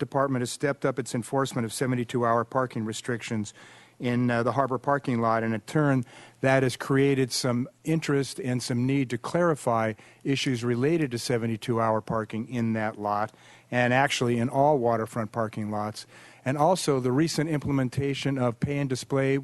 Department has stepped up its enforcement of 72-hour parking restrictions in the harbor parking lot, and in turn, that has created some interest and some need to clarify issues related to 72-hour parking in that lot, and actually in all waterfront parking lots. And also the recent implementation of pay and display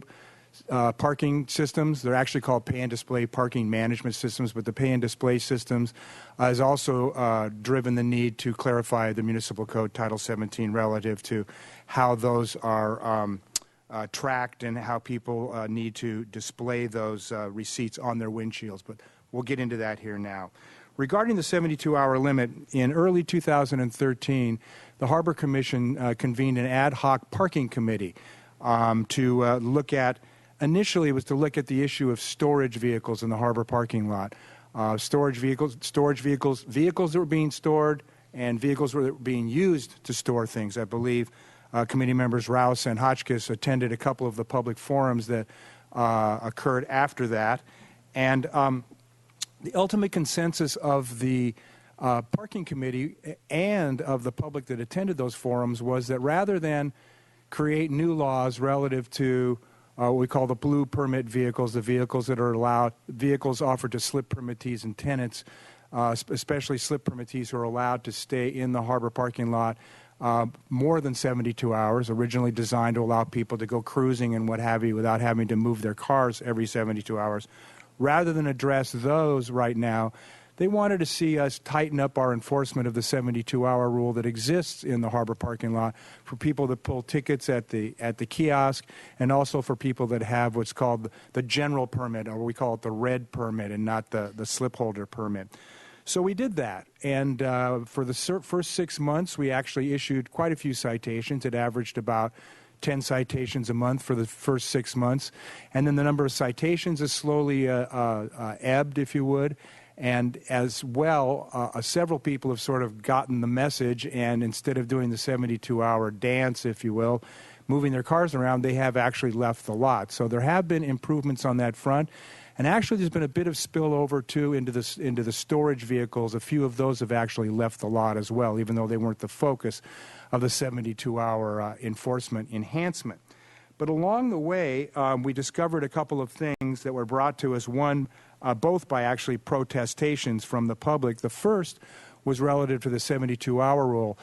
parking systems. They're actually called pay and display parking management systems, but the pay and display systems has also driven the need to clarify the Municipal Code Title 17 relative to how those are tracked and how people need to display those receipts on their windshields. But we'll get into that here now. Regarding the 72-hour limit, in early 2013, the Harbor Commission convened an ad hoc parking committee to look at, initially it was to look at the issue of storage vehicles in the harbor parking lot. Vehicles that were being stored and vehicles that were being used to store things. I believe committee members Rouse and Hotchkiss attended a couple of the public forums that occurred after that. And the ultimate consensus of the parking committee and of the public that attended those forums was that rather than create new laws relative to what we call the blue permit vehicles, the vehicles that are allowed, vehicles offered to slip permittees and tenants, especially slip permittees who are allowed to stay in the harbor parking lot more than 72 hours, originally designed to allow people to go cruising and what have you without having to move their cars every 72 hours. Rather than address those right now, they wanted to see us tighten up our enforcement of the 72-hour rule that exists in the harbor parking lot for people that pull tickets at the kiosk, and also for people that have what's called the general permit, or we call it the red permit and not the slip holder permit. So we did that, and for the first 6 months, we actually issued quite a few citations. It averaged about 10 citations a month for the first 6 months, and then the number of citations has slowly ebbed, if you would. And as well, several people have sort of gotten the message, and instead of doing the 72-hour dance, if you will, moving their cars around, they have actually left the lot. So there have been improvements on that front. And actually, there's been a bit of spillover, too, into the storage vehicles. A few of those have actually left the lot as well, even though they weren't the focus of the 72-hour enforcement enhancement. But along the way, we discovered a couple of things that were brought to us, one, both by actually protestations from the public. The first was relative to the 72-hour rule.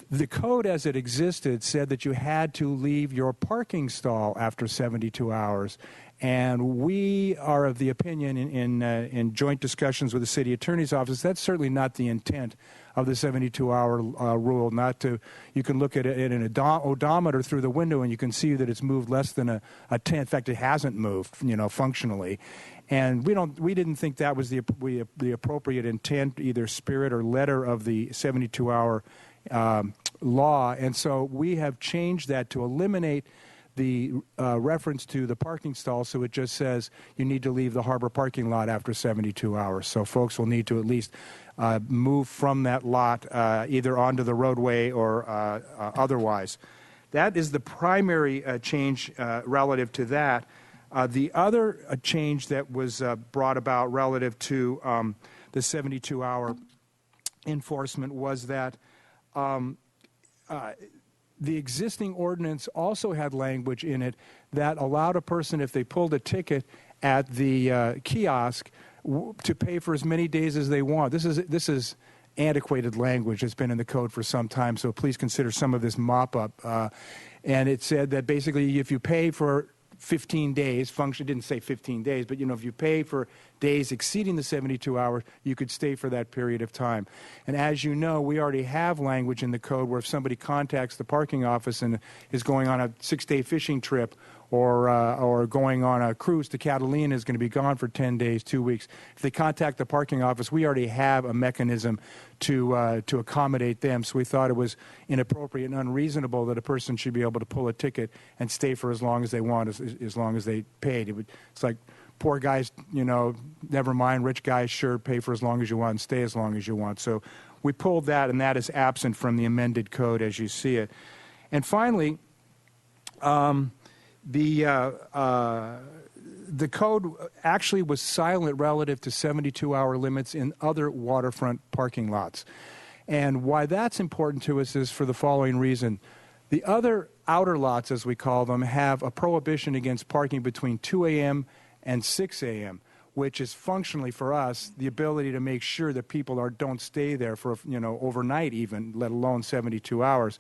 The code as it existed said that you had to leave your parking stall after 72 hours. And we are of the opinion in joint discussions with the city attorney's office, that's certainly not the intent of the 72-hour rule. Not to, you can look at it in an odometer through the window and you can see that it's moved less than a 10. In fact, it hasn't moved, functionally. And we didn't think that was the appropriate intent, either spirit or letter of the 72-hour law. And so we have changed that to eliminate the reference to the parking stall, so it just says you need to leave the harbor parking lot after 72 hours. So folks will need to at least move from that lot either onto the roadway or otherwise. That is the primary change relative to that. The other change that was brought about relative to the 72-hour enforcement was that the existing ordinance also had language in it that allowed a person, if they pulled a ticket at the kiosk, to pay for as many days as they want. This is antiquated language. It's been in the code for some time, so please consider some of this mop-up. And it said that basically if you pay for 15 days, function didn't say 15 days, but if you pay for days exceeding the 72 hours, you could stay for that period of time. And as you know, we already have language in the code where if somebody contacts the parking office and is going on a 6-day fishing trip or going on a cruise to Catalina, is going to be gone for 10 days, 2 weeks. If they contact the parking office, we already have a mechanism to accommodate them. So we thought it was inappropriate and unreasonable that a person should be able to pull a ticket and stay for as long as they want, as long as they paid. It's like poor guys, never mind, rich guys, sure, pay for as long as you want and stay as long as you want. So we pulled that, and that is absent from the amended code as you see it. And finally, the code actually was silent relative to 72-hour limits in other waterfront parking lots. And why that's important to us is for the following reason. The other outer lots, as we call them, have a prohibition against parking between 2 a.m. and 6 a.m., which is functionally for us the ability to make sure that people don't stay there for, overnight even, let alone 72 hours.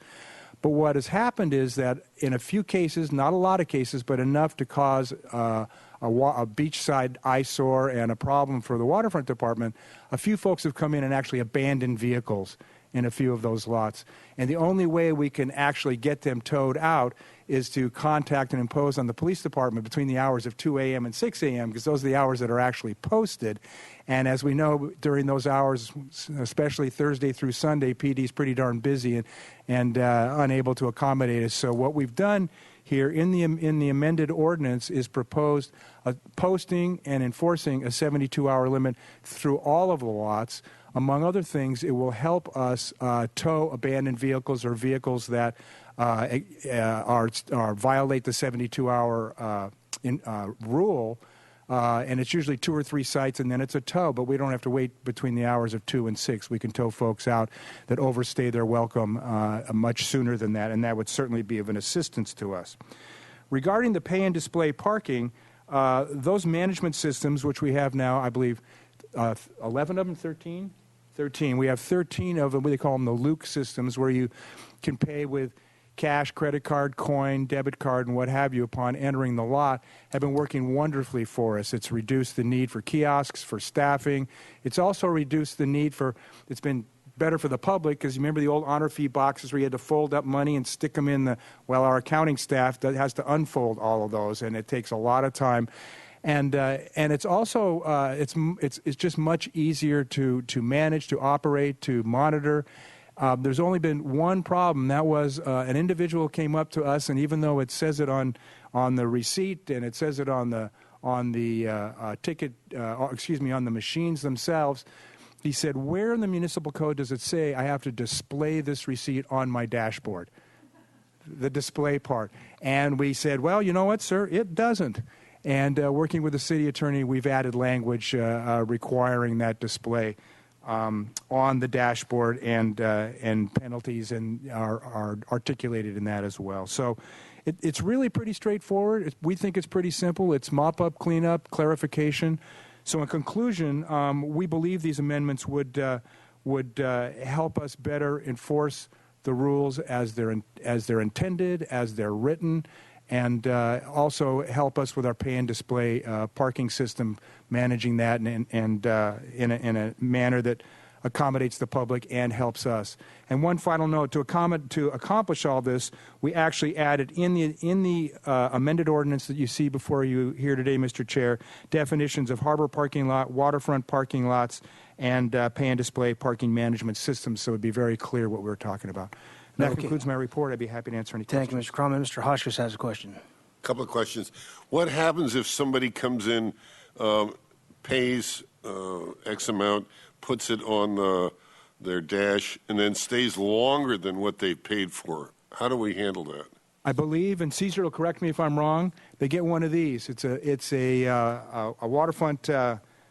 But what has happened is that in a few cases, not a lot of cases, but enough to cause a beachside eyesore and a problem for the waterfront department, a few folks have come in and actually abandoned vehicles in a few of those lots. And the only way we can actually get them towed out is to contact and impose on the police department between the hours of 2 a.m. and 6 a.m., because those are the hours that are actually posted. And as we know, during those hours, especially Thursday through Sunday, PD is pretty darn busy and unable to accommodate us. So what we've done here in the amended ordinance is proposed posting and enforcing a 72-hour limit through all of the lots. Among other things, it will help us tow abandoned vehicles or vehicles that violate the 72-hour rule. And it's usually 2 or 3 sites, and then it's a tow. But we don't have to wait between the hours of 2 and 6. We can tow folks out that overstay their welcome much sooner than that, and that would certainly be of an assistance to us. Regarding the pay and display parking, those management systems, which we have now, I believe, 11 of them, 13? 13. We have 13 of them. They call them the Luke systems, where you can pay with cash, credit card, coin, debit card, and what have you upon entering the lot, have been working wonderfully for us. It's reduced the need for kiosks, for staffing. It's also reduced the need it's been better for the public, because you remember the old honor fee boxes where you had to fold up money and stick them in our accounting staff has to unfold all of those, and it takes a lot of time. And it's also it's just much easier to manage, to operate, to monitor. There's only been one problem. That was an individual came up to us, and even though it says it on the receipt and it says it on the ticket, on the machines themselves, he said, "Where in the municipal code does it say I have to display this receipt on my dashboard?" The display part. And we said, "Well, you know what, sir? It doesn't." And working with the city attorney, we've added language requiring that display on the dashboard, and penalties are articulated in that as well. So it's really pretty straightforward. We think it's pretty simple. It's mop-up, cleanup, clarification. So in conclusion, we believe these amendments would help us better enforce the rules as they're intended, as they're written, and also help us with our pay and display parking system, managing that and in a manner that accommodates the public and helps us. And one final note, to accomplish all this, we actually added in the amended ordinance that you see before you here today, Mr. Chair, definitions of harbor parking lot, waterfront parking lots, and pay and display parking management systems, so it would be very clear what we're talking about. And that concludes my report. I'd be happy to answer any questions. Thank you, Mr. Cronin. Mr. Hotchkiss has a question. A couple of questions. What happens if somebody comes in, pays X amount, puts it on their dash, and then stays longer than what they paid for? How do we handle that? I believe, and Caesar will correct me if I'm wrong, they get one of these. It's a waterfront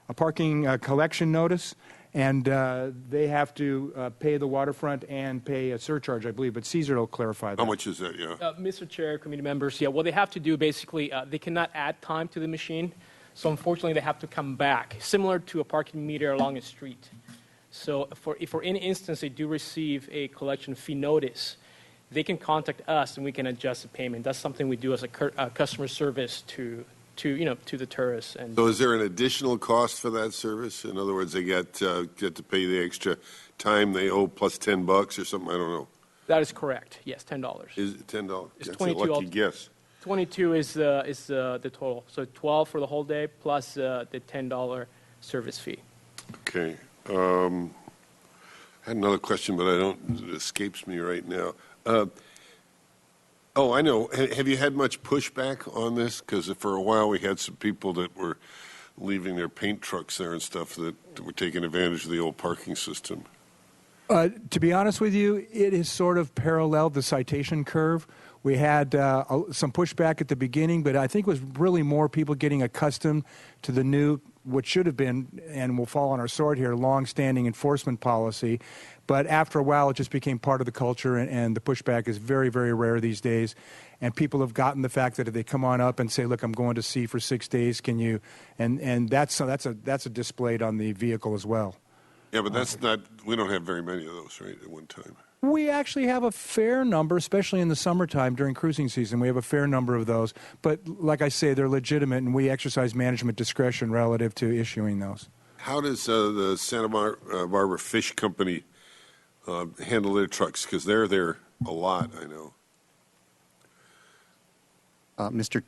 a parking collection notice, and they have to pay the waterfront and pay a surcharge, I believe. But Caesar will clarify that. How much is that? Yeah. Mr. Chair, committee members, what they have to do basically, they cannot add time to the machine. So unfortunately, they have to come back, similar to a parking meter along a street. So if for any instance they do receive a collection fee notice, they can contact us and we can adjust the payment. That's something we do as a customer service to the tourists. And so is there an additional cost for that service? In other words, they get to pay the extra time they owe plus $10 or something? I don't know. That is correct. Yes, $10. Is it $10? It's That's 22. a lucky guess. 22 is the total. So 12 for the whole day plus the $10 service fee. Okay. I had another question, but it escapes me right now. I know. Have you had much pushback on this? Because for a while we had some people that were leaving their paint trucks there and stuff that were taking advantage of the old parking system. To be honest with you, it has sort of paralleled the citation curve. We had some pushback at the beginning, but I think it was really more people getting accustomed to the new what should have been, and will fall on our sword here, long-standing enforcement policy. But after a while, it just became part of the culture, and the pushback is very, very rare these days. And people have gotten the fact that if they come on up and say, "Look, I'm going to sea for 6 days. Can you?" And that's a displayed on the vehicle as well. Yeah, but that's not. We don't have very many of those, right? At one time. We actually have a fair number, especially in the summertime during cruising season. We have a fair number of those. But like I say, they're legitimate, and we exercise management discretion relative to issuing those. How does the Santa Barbara Fish Company handle their trucks? Because they're there a lot, I know. Mr.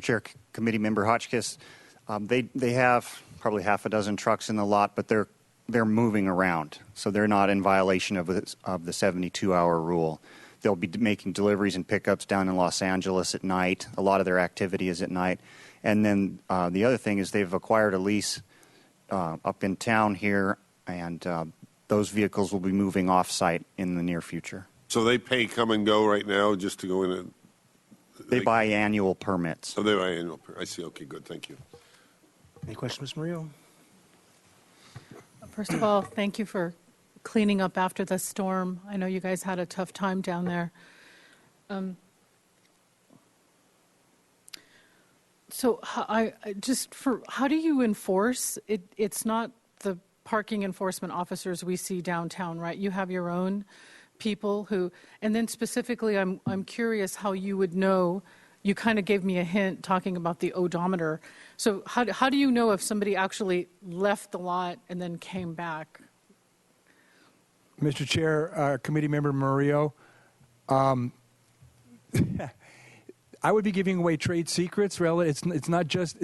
Chair, Committee Member Hotchkiss, they have probably half a dozen trucks in the lot, but they're moving around, so they're not in violation of the 72-hour rule. They'll be making deliveries and pickups down in Los Angeles at night. A lot of their activity is at night. And then the other thing is they've acquired a lease up in town here, and those vehicles will be moving off-site in the near future. So they pay come and go right now just to go in and... They buy annual permits. Oh, they buy annual permits. I see. Okay, good. Thank you. Any questions, Ms. Murillo? First of all, thank you for cleaning up after the storm. I know you guys had a tough time down there. So how do you enforce it? It's not the parking enforcement officers we see downtown, right? You have your own people who, and then specifically, I'm curious how you would know. You kind of gave me a hint talking about the odometer. So how do you know if somebody actually left the lot and then came back? Mr. Chair, Committee Member Murillo, I would be giving away trade secrets. It's not just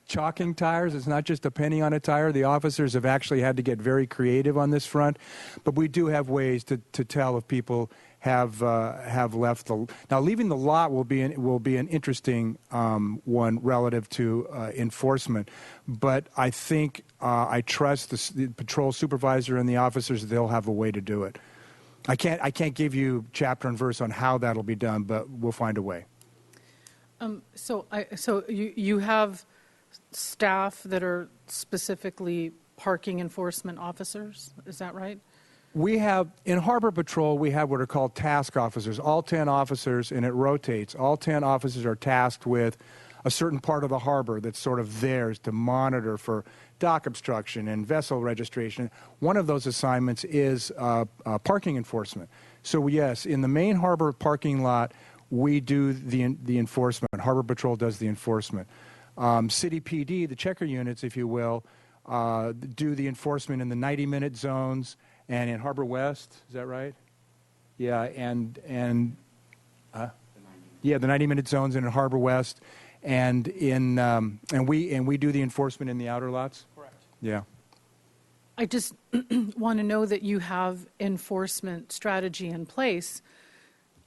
chalking tires. It's not just a penny on a tire. The officers have actually had to get very creative on this front, but we do have ways to tell if people have left the. Now, leaving the lot will be an interesting one relative to enforcement, but I think I trust the patrol supervisor and the officers. They'll have a way to do it. I can't give you chapter and verse on how that'll be done, but we'll find a way. So you have staff that are specifically parking enforcement officers, is that right? We have, in Harbor Patrol, we have what are called task officers, all 10 officers, and it rotates. All 10 officers are tasked with a certain part of the harbor that's sort of theirs to monitor for dock obstruction and vessel registration. One of those assignments is parking enforcement. So yes, in the main harbor parking lot, we do the enforcement. Harbor Patrol does the enforcement. City PD, the checker units, if you will, do the enforcement in the 90-minute zones and in Harbor West. Is that right? Yeah, and the 90-minute zones and in Harbor West, and in and we do the enforcement in the outer lots. Correct. Yeah. I just want to know that you have enforcement strategy in place,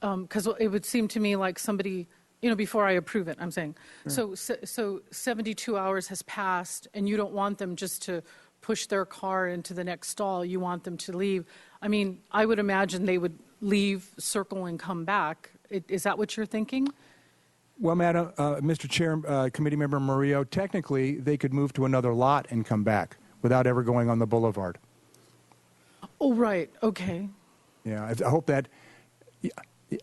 because it would seem to me like somebody, before I approve it, I'm saying. Sure. So 72 hours has passed, and you don't want them just to push their car into the next stall. You want them to leave. I mean, I would imagine they would leave, circle, and come back. Is that what you're thinking? Well, Madam, Mr. Chair, Committee Member Murillo, technically they could move to another lot and come back without ever going on the boulevard. Oh, right. Okay. Yeah, I hope that.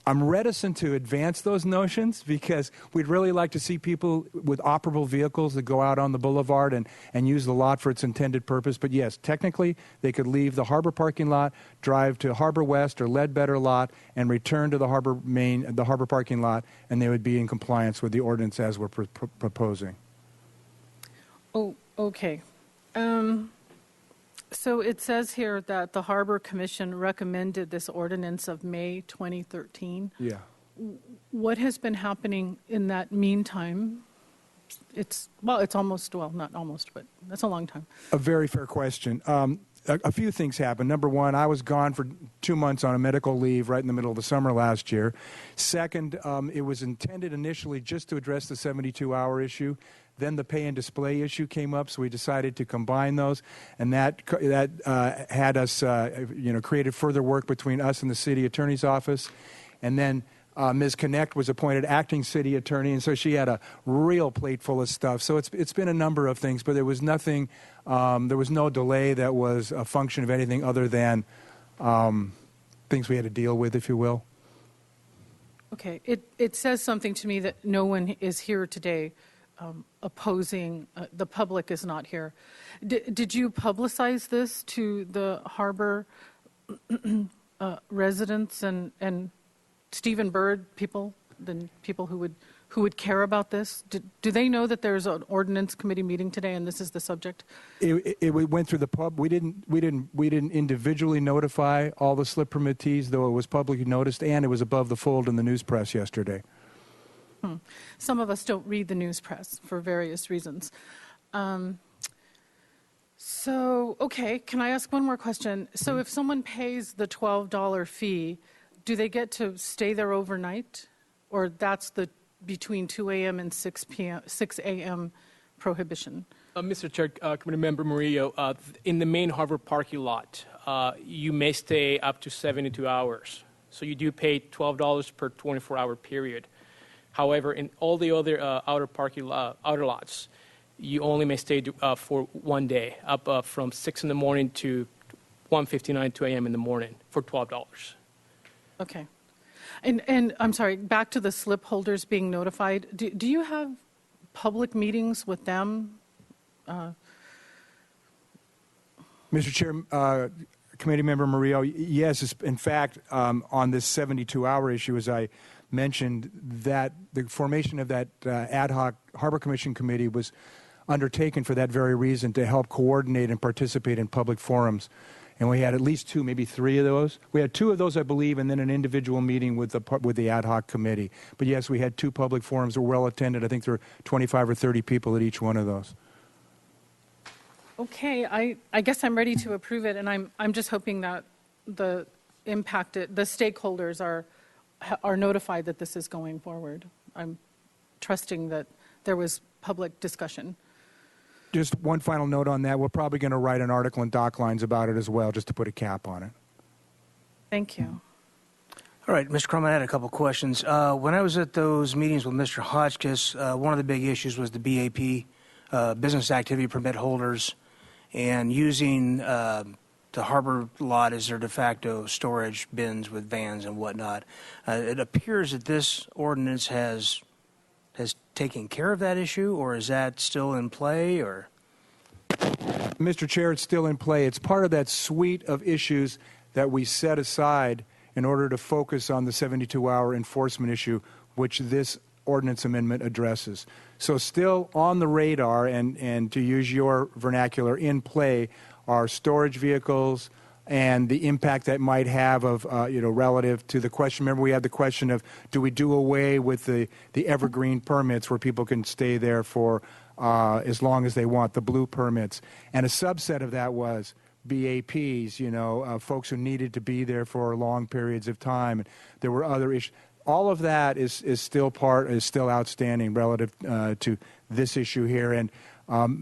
I'm reticent to advance those notions because we'd really like to see people with operable vehicles that go out on the boulevard and use the lot for its intended purpose. But yes, technically, they could leave the harbor parking lot, drive to Harbor West or Ledbetter lot, and return to the harbor parking lot, and they would be in compliance with the ordinance as we're proposing. Oh, okay. So it says here that the Harbor Commission recommended this ordinance of May 2013. Yeah. What has been happening in that meantime? It's almost, not almost, but that's a long time. A very fair question. A few things happened. Number one, I was gone for 2 months on a medical leave right in the middle of the summer last year. Second, it was intended initially just to address the 72-hour issue. Then the pay and display issue came up, so we decided to combine those, and that had us, created further work between us and the city attorney's office. And then Ms. Connect was appointed acting city attorney, and so she had a real plate full of stuff. So it's been a number of things, but there was nothing, there was no delay that was a function of anything other than things we had to deal with, if you will. Okay, it says something to me that no one is here today opposing, the public is not here. Did you publicize this to the harbor residents and Stephen Bird people, the people who would care about this? Do they know that there's an ordinance committee meeting today and this is the subject? It went through the pub. We didn't individually notify all the slip permittees, though it was publicly noticed, and it was above the fold in the news press yesterday. Some of us don't read the news press for various reasons. So, okay, can I ask one more question? So if someone pays the $12 fee, do they get to stay there overnight? Or that's the between 2 a.m. and 6 a.m. prohibition? Mr. Chair, Committee Member Murillo, in the main harbor parking lot, you may stay up to 72 hours. So you do pay $12 per 24-hour period. However, in all the other outer lots, you only may stay for 1 day, up from 6 in the morning to 1:59, 2 a.m. in the morning for $12. Okay. And I'm sorry, back to the slip holders being notified. Do you have public meetings with them? Mr. Chair, Committee Member Murillo, yes, in fact, on this 72-hour issue, as I mentioned, that the formation of that ad hoc Harbor Commission Committee was undertaken for that very reason, to help coordinate and participate in public forums. And we had at least 2, maybe 3 of those. We had 2 of those, I believe, and then an individual meeting with the ad hoc committee. But yes, we had 2 public forums that were well attended. I think there were 25 or 30 people at each one of those. Okay, I guess I'm ready to approve it, and I'm just hoping that the stakeholders are notified that this is going forward. I'm trusting that there was public discussion. Just one final note on that. We're probably going to write an article in Dock Lines about it as well, just to put a cap on it. Thank you. All right, Mr. Crum, I had a couple questions. When I was at those meetings with Mr. Hotchkiss, one of the big issues was the BAP, business activity permit holders, and using the harbor lot as their de facto storage bins with vans and whatnot. It appears that this ordinance has taken care of that issue, or is that still in play? Or Mr. Chair, it's still in play. It's part of that suite of issues that we set aside in order to focus on the 72-hour enforcement issue, which this ordinance amendment addresses. So still on the radar, and to use your vernacular, in play, are storage vehicles and the impact that might have of, relative to the question. Remember, we had the question of, do we do away with the evergreen permits where people can stay there for as long as they want, the blue permits. And a subset of that was BAPs, folks who needed to be there for long periods of time. There were other issues. All of that is still still outstanding relative to this issue here, and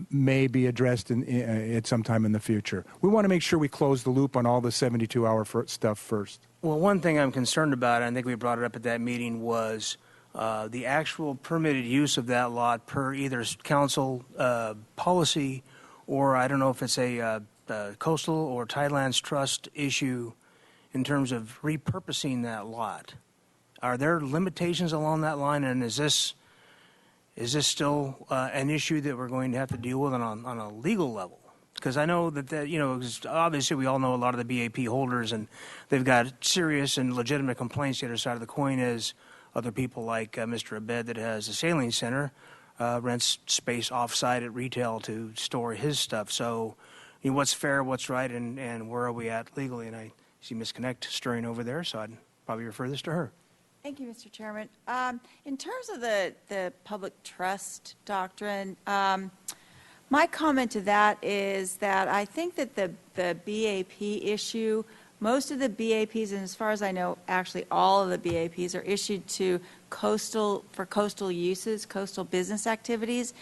may be addressed at some time in the future. We want to make sure we close the loop on all the 72-hour stuff first. well, one thing I'm concerned about, and I think we brought it up at that meeting, was the actual permitted use of that lot per either council policy, or I don't know if it's a coastal or Tidelands Trust issue in terms of repurposing that lot. Are there limitations along that line, and is this still an issue that we're going to have to deal with on a legal level? Because I know that, 'cause obviously we all know a lot of the BAP holders, and they've got serious and legitimate complaints. The other side of the coin is other people like Mr. Abed that has a sailing center, rents space offsite at retail to store his stuff. So what's fair, what's right, and where are we at legally? And I see Ms. Connect stirring over there, so I'd probably refer this to her. Thank you, Mr. Chairman. In terms of the public trust doctrine, my comment to that is that I think that the BAP issue, most of the BAPs, and as far as I know, actually all of the BAPs are issued to coastal uses, coastal business activities.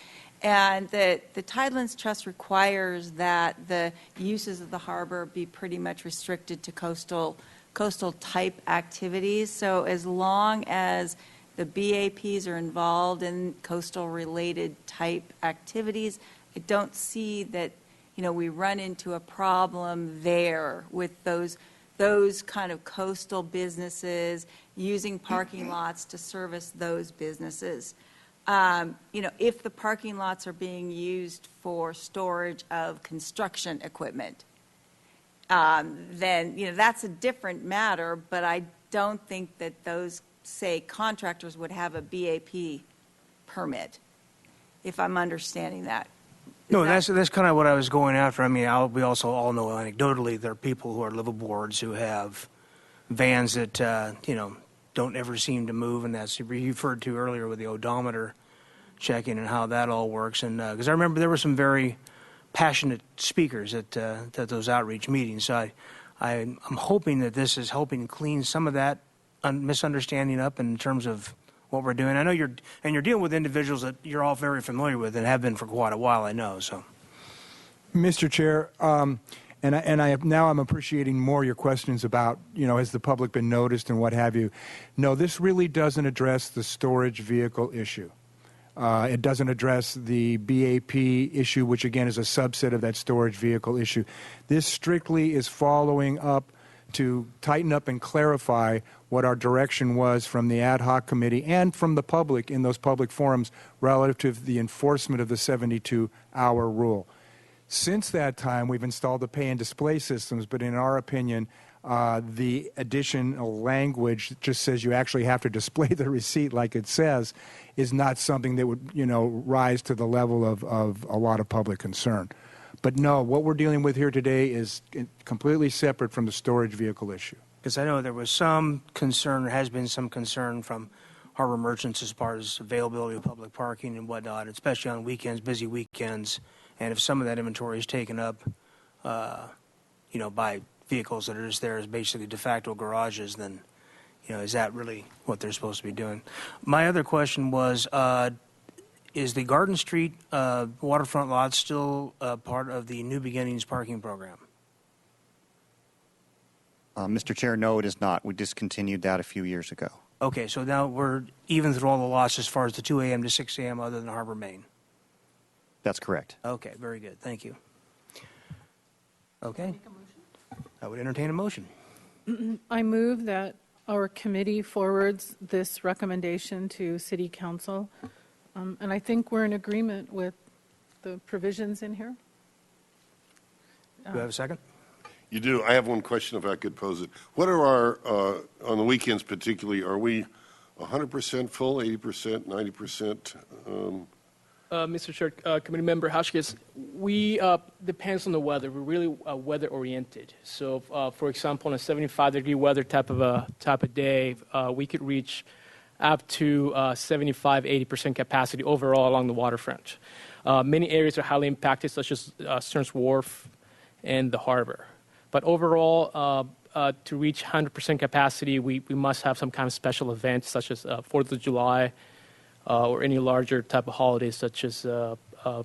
And the Tidelands Trust requires that the uses of the harbor be pretty much restricted to coastal coastal type activities. So as long as the BAPs are involved in coastal related type activities, I don't see that, we run into a problem there with those kind of coastal businesses using parking lots to service those businesses. If the parking lots are being used for storage of construction equipment, then, that's a different matter, but I don't think that those, say, contractors would have a BAP permit, if I'm understanding that. No, that's kind of what I was going after. I mean, we also all know anecdotally there are people who are liveaboards who have vans that, don't ever seem to move, and that's you referred to earlier with the odometer checking and how that all works. And because I remember there were some very passionate speakers at those outreach meetings. So I'm hoping that this is helping clean some of that misunderstanding up in terms of what we're doing. I know you're dealing with individuals that you're all very familiar with and have been for quite a while, I know. So, Mr. Chair, now I'm appreciating more your questions about, has the public been noticed and what have you. No, this really doesn't address the storage vehicle issue. It doesn't address the BAP issue, which again is a subset of that storage vehicle issue. This strictly is following up to tighten up and clarify what our direction was from the ad hoc committee and from the public in those public forums relative to the enforcement of the 72-hour rule. Since that time, we've installed the pay and display systems, but in our opinion, the additional language that just says you actually have to display the receipt like it says is not something that would, rise to the level of a lot of public concern. But no, what we're dealing with here today is completely separate from the storage vehicle issue. because I know there was some concern, or has been some concern from harbor merchants as far as availability of public parking and whatnot, especially on weekends, busy weekends. And if some of that inventory is taken up, by vehicles that are just there as basically de facto garages, then, is that really what they're supposed to be doing? My other question was, is the Garden Street waterfront lot still part of the New Beginnings parking program? Mr. Chair, no, it is not. We discontinued that a few years ago. Okay, so now we're even through all the lots as far as the 2 a.m. to 6 a.m. other than Harbor Main. That's correct. Okay, very good. Thank you. Okay. I would entertain a motion. I move that our committee forwards this recommendation to City Council, and I think we're in agreement with the provisions in here. Do I have a second? You do. I have one question if I could pose it. What are our, on the weekends particularly, are we 100% full, 80%, 90%? Mr. Chair, Committee Member Hotchkiss, we depends on the weather. We're really weather oriented. So, for example, on a 75-degree weather type of day, we could reach up to 75-80% capacity overall along the waterfront. Many areas are highly impacted, such as Stearns Wharf and the harbor. But overall, to reach 100% capacity, we must have some kind of special event, such as 4th of July, or any larger type of holidays, such as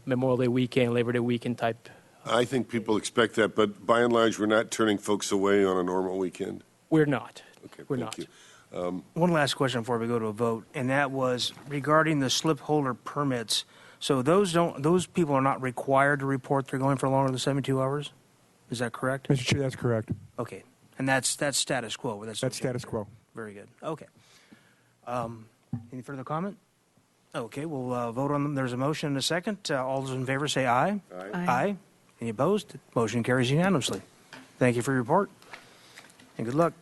Memorial Day weekend, Labor Day weekend type. I think people expect that, but by and large, we're not turning folks away on a normal weekend. We're not. Okay, We're thank not. you. One last question before we go to a vote, and that was regarding the slip holder permits. So those people are not required to report they're going for longer than 72 hours? Is that correct? Mr. Chair, that's correct. Okay. And that's status quo. That's okay. status quo. Very good. Okay. Any further comment? Okay, we'll vote on them. There's a motion and a second. All those in favor say aye. Aye. Aye. Any opposed? Motion carries unanimously. Thank you for your report, and good luck.